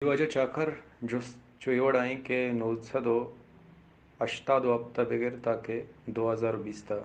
Jivaja Chakar Chuyodai ke Nulsado Ashtado Apta Begirta ke 2020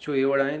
Chuyodai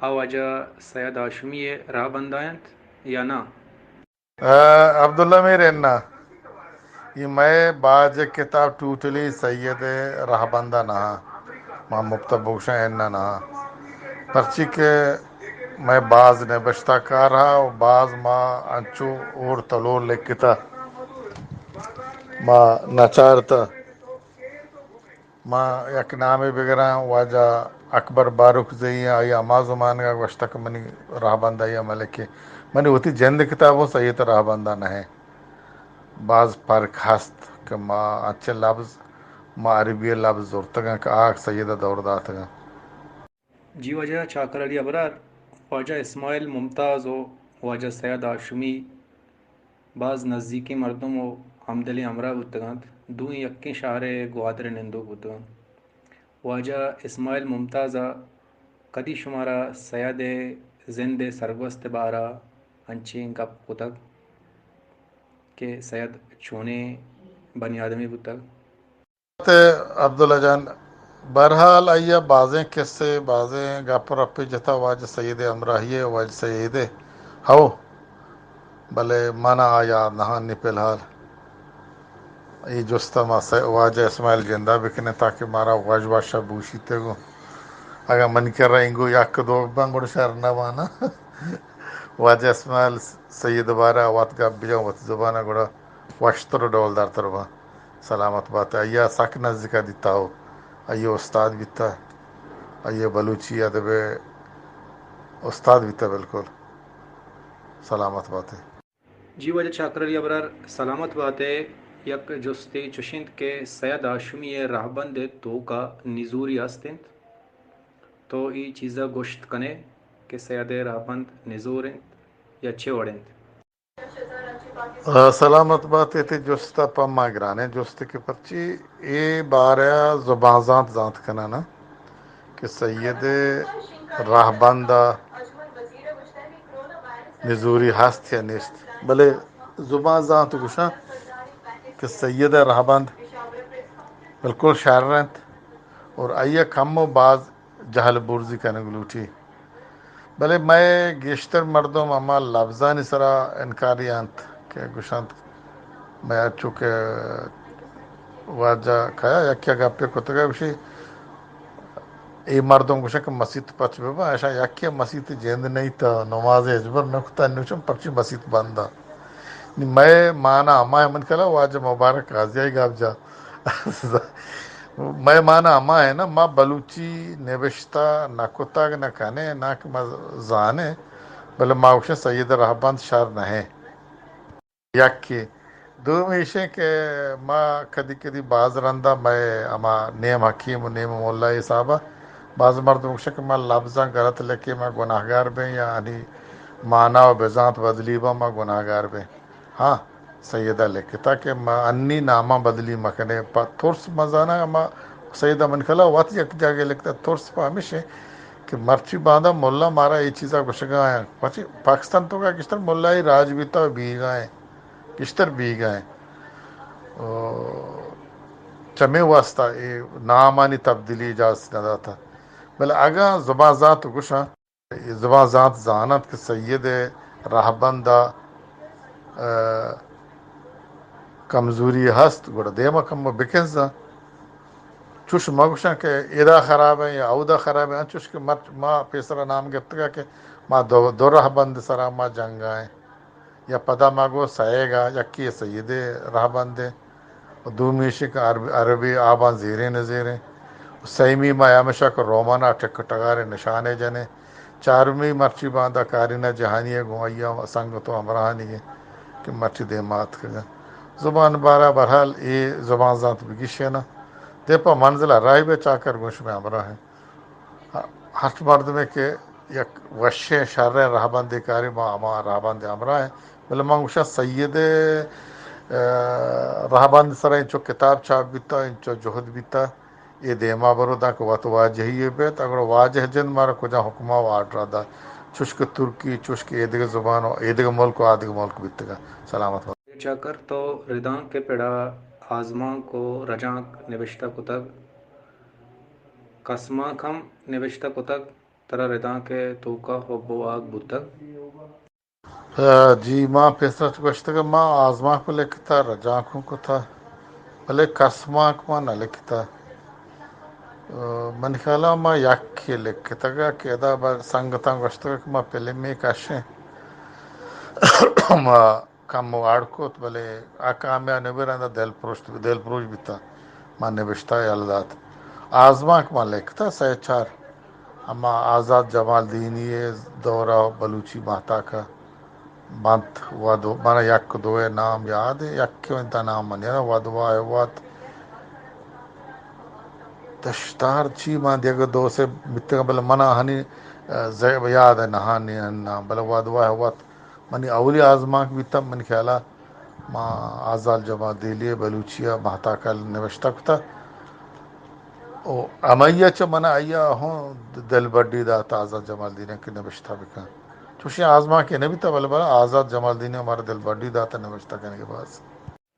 آواجہ سید ہاشمی راہ بندایت یا نا؟ عبداللہ میرے نا یہ میں باج کتاب ٹوٹلی سید راہ بندہ نہ ماں مبتبوشا اینا نہ پرچی کے میں باز نے بشتا کار رہا اور باز ماں انچو اور تلور لکھتا ماں نچارتا ماں یک نام بگرا واجہ اکبر باروک زئی آئی اما زمان کا وشتک منی راہ بندہ یا ملک منی ہوتی جند کتابوں سید راہ بندہ نہ ہے بعض فرق ہست کہ ماں اچھے لفظ ماں عربی لفظ زورتگاں کہ آگ سیدہ دور داتگاں جی وجہ چاکر علی ابرار واجہ اسماعیل ممتاز و واجہ سید ہاشمی بعض نزدیکی مردم و ہمدلی امرا بودتگاند دو یکی شہر گوادر نندو بودتگاند واجہ اسماعیل ممتازہ کدی شمارا سید زند سرگوست بارا انچین گپ کتگ کہ سید چونے بنی آدمی بودتگ عبداللہ جان بہرحال آئیے بازیں قصے بازیں گپ رپی جتا واج سید امراہیے واج سید ہو بلے مانا آیا نہانی پلحال یہ جستا ما واجہ اسماعیل جندہ بکنے تاکہ مارا واج بادشاہ بوشیتے گو اگر من کر رہا انگو یک دو بانگوڑ شہر نوانا واجہ اسماعیل سید بارا وات گپ بیجا وات زبانہ گوڑا واشتر ڈول دار تربا سلامت بات ہے آئیے سک نزدیکا دیتا ہو آئیے استاد بیتا آئیے بلوچی ادب استاد بیتا بالکل سلامت بات ہے جی وجہ چاکر علی ابرار سلامت بات ہے یک جستی چشند کے سید ہاشمی راہبند تو کا نزوری ہستند تو یہ چیزہ گوشت کنے کہ سید راہبند نزورند یا چھوڑند سلامت بات ہے تھی جستا پما گرانے جست کی پرچی اے باریا زبان ذات ذات کنا نا کہ سید راہبندہ نزوری ہست یا نیست بلے زبان ذات گوشا کہ سید راہبند بالکل شہر رہت اور آئیے کم و بعض جہل برزی کرنے گلوٹی بلے میں گیشتر مردم اما لفظانی سرا انکاری انت کہ گوشانت میں چونکہ واجہ کھایا یا کیا گپے کتگا بشی ای مردم گوشن کہ مسیح پچ ببا ایشا یکی مسیح جیند نہیں تا نماز اجبر نکتا نوشم پرچی مسیح بندہ میں مانا اما من کلا واجہ مبارک غازیائی گاب جا میں مانا اما ہے نا ما بلوچی نوشتا نہ کتاگ نہ کھانے نہ زانے بلے ما گوشن سید راہبند شہر نہ ہے یکی دو میشے کہ ما کدی کدی باز رندہ میں اما نیم حکیم و نیم مولا صاحبہ بعض مردم گوشن کہ میں لفظاں غلط لکھی میں گناہگار بیں یا یعنی معنی و بذات بدلی با میں گناہگار بیں ہاں سیدہ لکھ تاکہ میں انی نامہ بدلی مکنے پا ترس مزانا ما سیدہ من کلا وات یک جاگے لکھتا ترس پا ہمیشہ کہ مرچی باندھا مولا مارا یہ چیزا گوشگا آیا پاکستان تو کا کشتر مولا ہی راج بیتا بیگا ہے کشتر بیگا ہے چمے واسطہ یہ نامانی تبدیلی اجازت نہ تھا بل اگا زبان ذات گوشا زبان ذات زانت کہ سید راہبندہ کمزوری ہست گوڑا دیما کم بکنزا چوش مگوشن کہ ادا خراب ہے یا اودا خراب ہے چوش کہ ما پیسرا نام گفتگا کہ ما دو راہبند سرا ما جنگ آئیں یا پدا ماگو سائے گا یکی سید راہبند دومیشی کا عربی آبان زیریں نزیریں سیمی ما یامشہ کو رومانا ٹک ٹگارے نشانے جنے چارمی مرچی باندھا کارینہ جہانیہ گوائیا سنگ تو امرہانی ہے کہ مرچی دے مات کگا زبان بارہ برحال یہ زبان ذات بگیشے نا دیپا منزلہ راہ بے چاکر گوش میں امرہ ہیں ہر مرد میں کہ یک وشے شر راہبند کاری ما اما راہبند امرہ ہیں بلے مانگوشا سید راہبند سرا انچو کتاب چھاپ بیتا انچو جہد بیتا یہ دیما برو دا کہ وات واجہی بیت اگر واجہ جن مارا کجا حکمہ و آڈر دا چشک ترکی چشک ایدگ زبان و ایدگ ملک و آدگ ملک بیتگا سلامت چاکر تو ردان کے پیڑا آزماں کو رجانک نوشتہ کتگ قسماں کم نوشتہ کتگ ترى ردان کے توکا حب و آگ بودتگ جی ماں پیسرت گوشتگا ماں آزماک کو لکھتا رجاکوں کو تھا بلے کسماک ماں نہ لکھتا من خیالا ما یک لکھتا کہ ادا با سنگتاں گوشتگا کہ ما پہلے میں کاشیں ما کم واڑکوت بلے آکامیا نبیراندا دل پروش بیتا ما نبشتا یالدات آزماک ما لکھتا سہ چار اما آزاد جمال دینی دورہ بلوچی ماتا کا بنت ودو مانا یک دوے نام یاد ہے یک کیوں انتا نام من یاد ودوا وات تشتار چی ماں دیگا دو سے بتگا بلا منا ہنی یاد ہے نہانی نام بلا ودوا وات منی اولی آزماک بیتا من خیالا ماں آزاد جمال دیلی بلوچیا ماتا کا نوشتہ کتا او امیہ چا منا ایا ہوں دل بڑی دا آزاد جمال دینے کی نوشتہ بکا چوشی آزما کے نبی تا بلا آزاد جمال دین ہمارا دل بڑی داتا نوشتہ کرنے کے بعد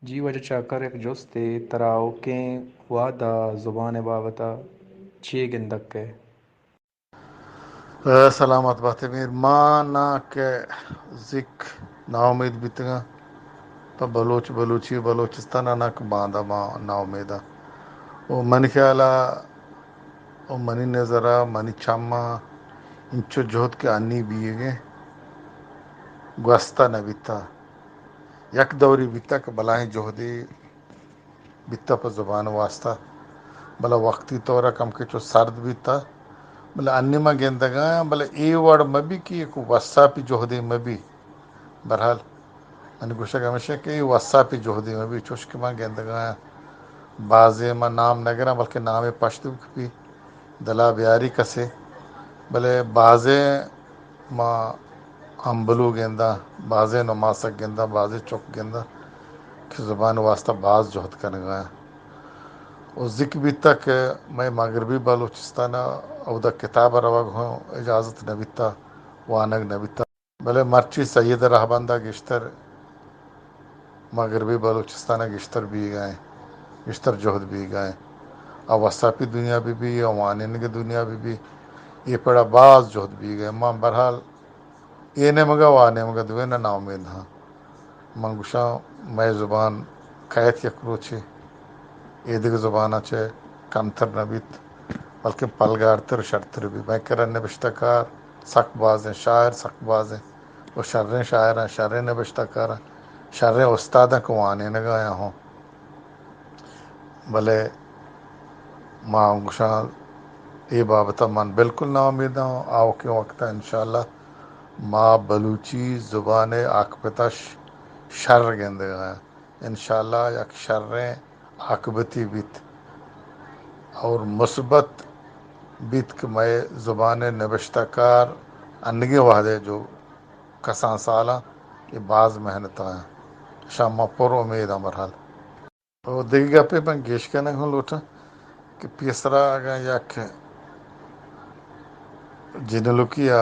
جی وجہ چاکر ایک جوستے تراؤکیں وادا زبان بابتا چیئے گندک کے سلامت بات میر ماں نا کہ ذک نا امید بیتگا تو بلوچی بلوچستان نا کہ باندھا ماں نا امیدہ او من خیالا او منی نظرہ منی چاما انچو جہد کے انی بیگے گوستا نبیتا یک دوری بیتا کہ بلائیں جہدی بیتا پر زبان واسطہ بلا وقتی طورا کم کے چو سرد بیتا بلا انی ما گندگاں بلا ای وڑ مبی کی ایک وسا پی جہدی مبی برحال من گوشہ ہمیشہ کہ ای وسا پی جہدی مبی چوشک ما گندگاں بازے ما نام نگرہ بلکہ نام پشتو بھی دلا بیاری کسے بلے بازے ما ہمبلو گندہ بازے نماسک گندہ بازے چک گندہ کہ زبان واسطہ باز جہد کنگاں اور ذکر بھی تک میں مغربی بلوچستانہ او دا کتاب روگ ہوں اجازت نبیتا وانگ نبیتا بلے مرچی سید رہبندہ گشتر مغربی بلوچستانہ گشتر بھی گئے گشتر جہد بھی گئے اور وسطی دنیا بھی اور وانین کی دنیا بھی یہ پڑا باز جہد بھی گئے ماں برحال یہ نے مگا وانے مگا دوے نا امید ہاں منگوشاں میں زبان قید کے کروچی ایدگ زبانہ چھے کمتر نبیت بلکہ پلگارتر شرطر بھی میں کرن نبشتہ کار سخت باز ہیں شاعر سخت باز ہیں وہ شریں شاعر ہیں شریں نبشتہ کار ہیں شریں استادہ کو آنے نگایا ہوں بلے ماں انگشاں یہ بابتا من بالکل نا امید ہوں آؤ کے وقت انشاءاللہ ماں بلوچی زبان عاقبتش شر گندے گا انشاءاللہ یک شریں عاقبتی بیت اور مثبت بیت کہ میں زبان نبشتہ کار انگی وحدے جو کساں سالاں یہ بعض محنت ہیں شامہ پر امید مرحل تو دیکھ گا پہ میں گیش کے نگوں لوٹا کہ پیسرا آگا یک جنلوکیا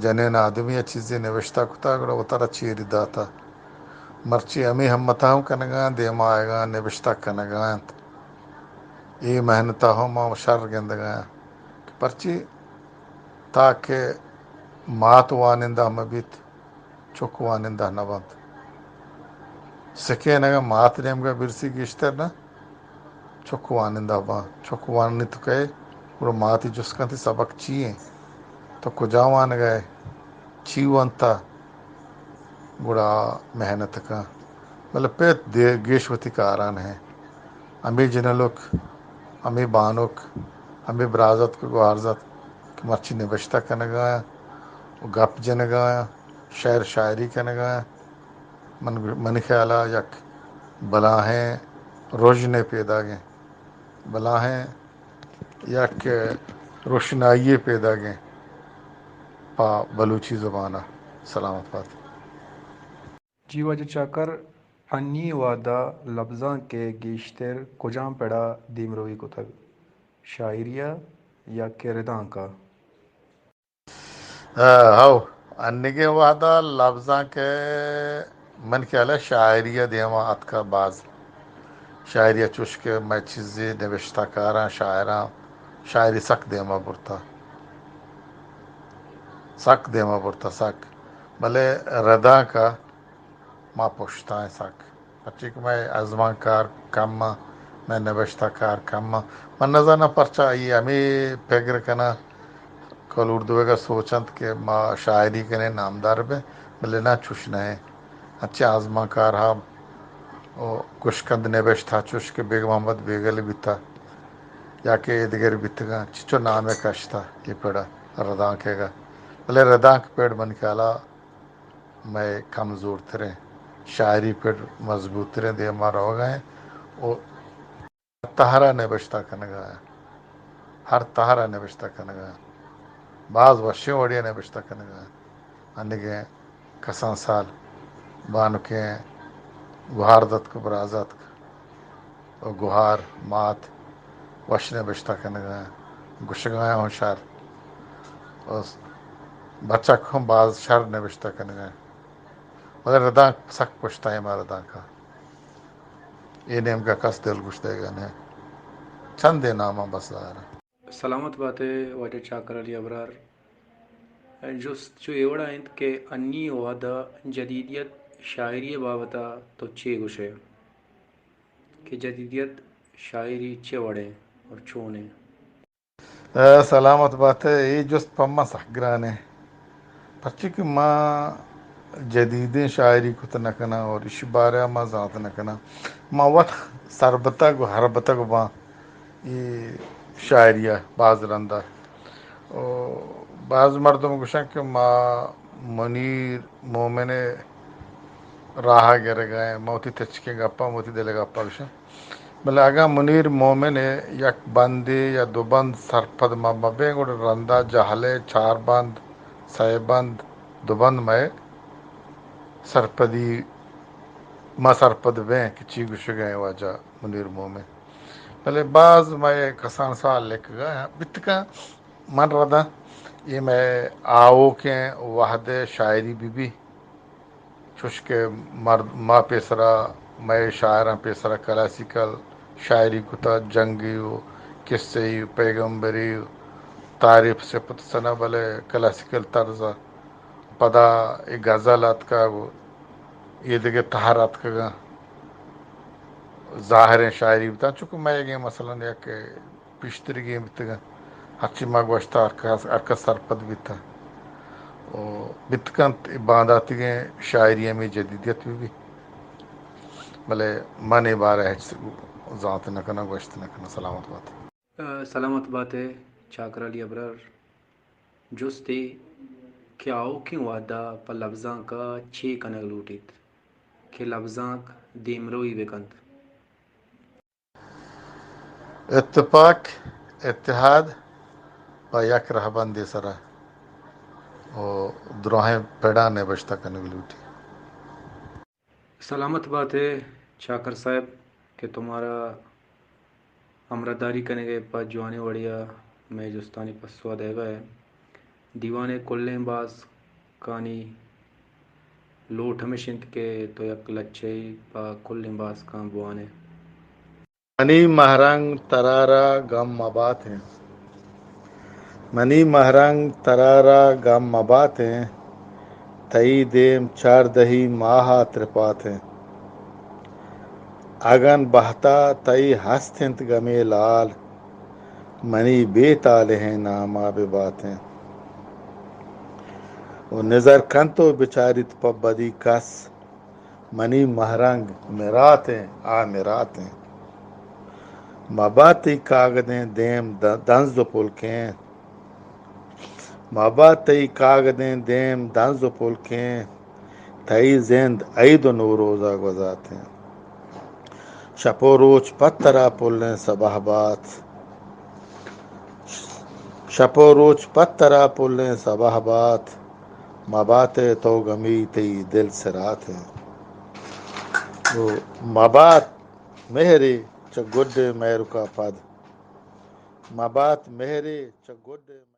جنین آدمی چیزیں نوشتہ کتا اگر وہ ترہ چیری داتا مرچی امی ہم متاہم کنگاں دیما آئے گا نوشتہ کنگاں یہ محنتہ ہوں ماں شر گندگاں پرچی تاکہ مات وانندہ مبیت چک وانندہ نبند سکے نگا مات نیم گا برسی گشتر نا چک وانندہ با چک وانند تو کہے اور ماتی جسکن تھی سبق چیئیں تو کجا وان گئے چیوانتا گڑا محنت کا مطلب پہ گیشوتی کا آران ہے امی جنلوک امی بانوک امی برازت کو گوارزت کہ مرچی نبشتہ کنگایا گپ جنگایا شعر شاعری کنگایا من خیالہ یک بلاہیں روشنے پیدا گئیں بلاہیں یک روشنائی پیدا گئیں پا بلوچی زبانہ سلامت بات جی وجہ چاکر انی وادا لفظاں کے گیشتر کجاں پڑا دیمروی کو تک شاعریہ یا کرداں کا ہاؤ انگے وعدہ لفظاں کے من خیال ہے شاعریہ دیما ات کا بعض شاعریہ چوش کے میں چیزیں نوشتہ کاراں شاعراں شاعری سخت دیما برتا سک دیما برتا سک بلے ردا کا ما پشتائیں سک اچھی کہ میں ازمان کار کم میں نوشتہ کار کم من نظر نہ پرچا یہ ہمیں پیگر کنا کل اردو کا سوچند کہ ما شاعری کنے نامدار بے بلے نہ چوشنا ہے اچھے آزما کار ہاں کشکند نوشتہ چوش کے بیگ محمد بیگل بیتا یا کہ دیگر بیتگا چچو نام کشتا یہ پیڑا ردان کے گا بلے ردان کے پیڑ بن کے علا میں کمزور ترے شاعری پیڑ مضبوط ترے دے ہمارا ہو گئے وہ تہرا نوشتہ کنگا ہر تہرا نوشتہ کنگا بعض وشیوں وڑیا نوشتہ کنگا انگے کسان سال بانو کے گوہار دت کو برازت کو گوہار مات وش نوشتہ کنگا گشگایا ہوں شر بچہ کو بعض شر نوشتہ کنگا مگر ردان سک پشتا ہے ہمارا ردان کا یہ نیم کا کس دل گوش دے گا نے چند دے نامہ بس دارا سلامت باتیں واجہ چاکر علی ابرار جست جو ایوڑا انت کہ انی وعدہ جدیدیت شاعری بابتا تو چے گوشے کہ جدیدیت شاعری چے وڑے اور چونے سلامت بات ہے یہ جست پما سحگرانے پرچی کہ ماں جدید شاعری کو تنکنا اور اس بارے ما ذات نکنا ما وقت سربتک و حربتک با یہ شاعریہ بعض رندہ بعض مردم گوشن کہ ما منیر مومن راہ گرے گئے موتی تچکے گپا موتی دلے گپا گوشن بلے اگا منیر مومن یک بندی یا دو بند سرپد ما ببیں گوڑ رندہ جہلے چار بند سہ بند دو بند میں سرپدی ما سرپد بیں کہ چی گوش گئے واجہ منیر مومن بلے بعض میں کسان سال لکھ گئے بتکا من ردا یہ میں آو کے وحد شاعری بھی چوش کے مرد ما پیسرا میں شاعراں پیسرا کلاسیکل شاعری کتا جنگی قصے پیغمبری تعریف سے پتسنا بلے کلاسیکل طرز پدا ایک غزلات کا یہ دیکھے تہارات کا ظاہر شاعری بتا چونکہ میں یہ مثلا یا کہ پیشتری گیم بتا ہچی ما گوشتا ارکا سرپد بیتا بتکنت بانداتی گئے شاعری میں جدیدیت بھی بلے من بارے ذات نکنا گوشت نکنا سلامت بات سلامت باتیں چاکر علی ابرار جستے کیاؤ کی وعدہ پا لفظاں کا چے کنگ لوٹیت کہ لفظاں دیمروئی بکند اتفاق اتحاد و یک رہ بندی سرا اور دروہیں پیڑا نے بشتا کنگ لوٹی سلامت بات ہے چاکر صاحب کہ تمہارا امرداری کرنے گئے پا جوانے وڑیا میں جستانی پسوا دے گئے دیوانے کلیں باز کانی لوٹ ہمیشنت کے تو یک لچے پا کلیں باز کان بوانے منی مہرنگ ترارا غم مبات ہیں منی مہرنگ ترارا غم مبات ہیں تئی دیم چار دہی ماہا ترپات ہیں اگن بہتا تئی ہستنت گمے لال منی بے تال ہیں ناما بے بات ہیں وہ نظر کن تو بچارت پبدی کس منی مہرنگ میرات ہیں میرات ہیں مباتی کاغدیں دیم دنز دو پلکیں مباتی کاغدیں دیم دنز دو پلکیں تئی زند عید و نوروزہ گزات ہیں شپو روچ پترا پلیں صبح بات شپو روچ پترا پلیں صبح بات مبات تو گمی تی دل سرات ہیں وہ مبات مہری چگڈ میرو کا پد مبات مہری چگڈ